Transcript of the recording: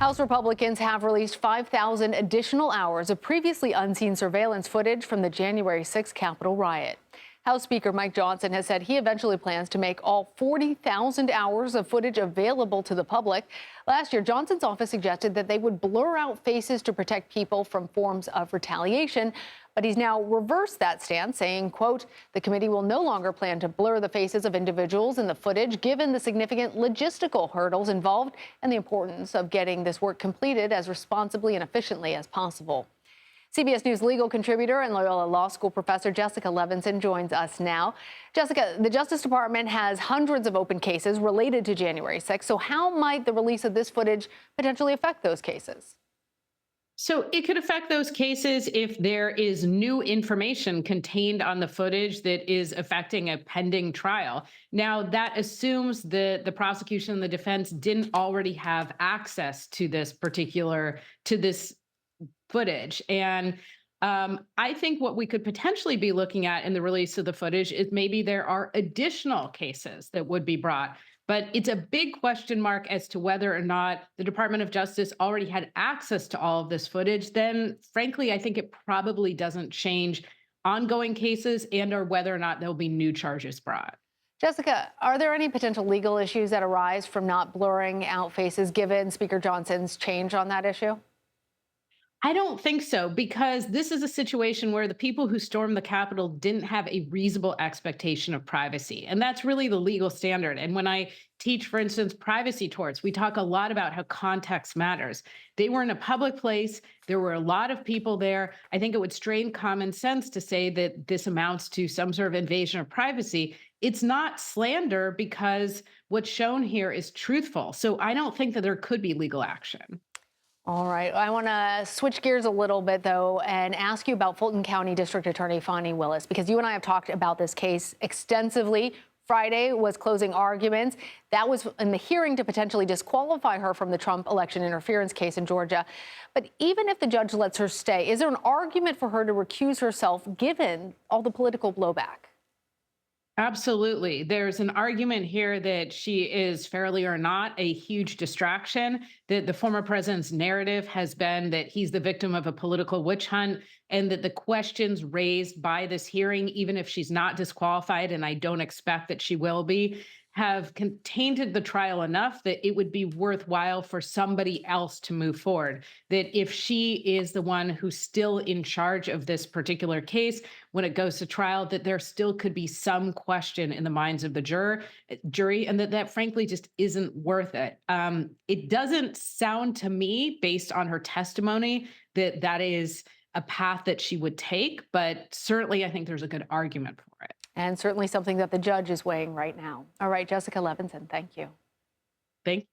House Republicans have released 5,000 additional hours of previously unseen surveillance footage from the January 6th Capitol riot. House Speaker Mike Johnson has said he eventually plans to make all 40,000 hours of footage available to the public. Last year, Johnson's office suggested that they would blur out faces to protect people from forms of retaliation. But he's now reversed that stance, saying, quote, the committee will no longer plan to blur the faces of individuals in the footage, given the significant logistical hurdles involved and the importance of getting this work completed as responsibly and efficiently as possible. CBS News legal contributor and Loyola Law School professor Jessica Levinson joins us now. Jessica, the Justice Department has hundreds of open cases related to January 6th. So how might the release of this footage potentially affect those cases? So it could affect those cases if there is new information contained on the footage that is affecting a pending trial. Now, that assumes that the prosecution and the defense didn't already have access to this footage. And I think what we could potentially be looking at in the release of the footage is maybe there are additional cases that would be brought. But it's a big question mark as to whether or not the Department of Justice already had access to all of this footage. Then, frankly, I think it probably doesn't change ongoing cases and or whether or not there'll be new charges brought. Jessica, are there any potential legal issues that arise from not blurring out faces given Speaker Johnson's change on that issue? I don't think so, because this is a situation where the people who stormed the Capitol didn't have a reasonable expectation of privacy. And that's really the legal standard. And when I teach, for instance, privacy torts, we talk a lot about how context matters. They were in a public place. There were a lot of people there. I think it would strain common sense to say that this amounts to some sort of invasion of privacy. It's not slander because what's shown here is truthful. So I don't think that there could be legal action. All right. I want to switch gears a little bit, though, and ask you about Fulton County District Attorney Fani Willis, because you and I have talked about this case extensively. Friday was closing arguments. That was in the hearing to potentially disqualify her from the Trump election interference case in Georgia. But even if the judge lets her stay, is there an argument for her to recuse herself given all the political blowback? Absolutely. There's an argument here that she is fairly or not a huge distraction, that the former president's narrative has been that he's the victim of a political witch hunt, and that the questions raised by this hearing, even if she's not disqualified, and I don't expect that she will be, have tainted the trial enough that it would be worthwhile for somebody else to move forward. That if she is the one who's still in charge of this particular case, when it goes to trial, that there still could be some question in the minds of the jury, and that frankly just isn't worth it. It doesn't sound to me, based on her testimony, that that is a path that she would take, but certainly I think there's a good argument for it. And certainly something that the judge is weighing right now. All right, Jessica Levinson, thank you. Thank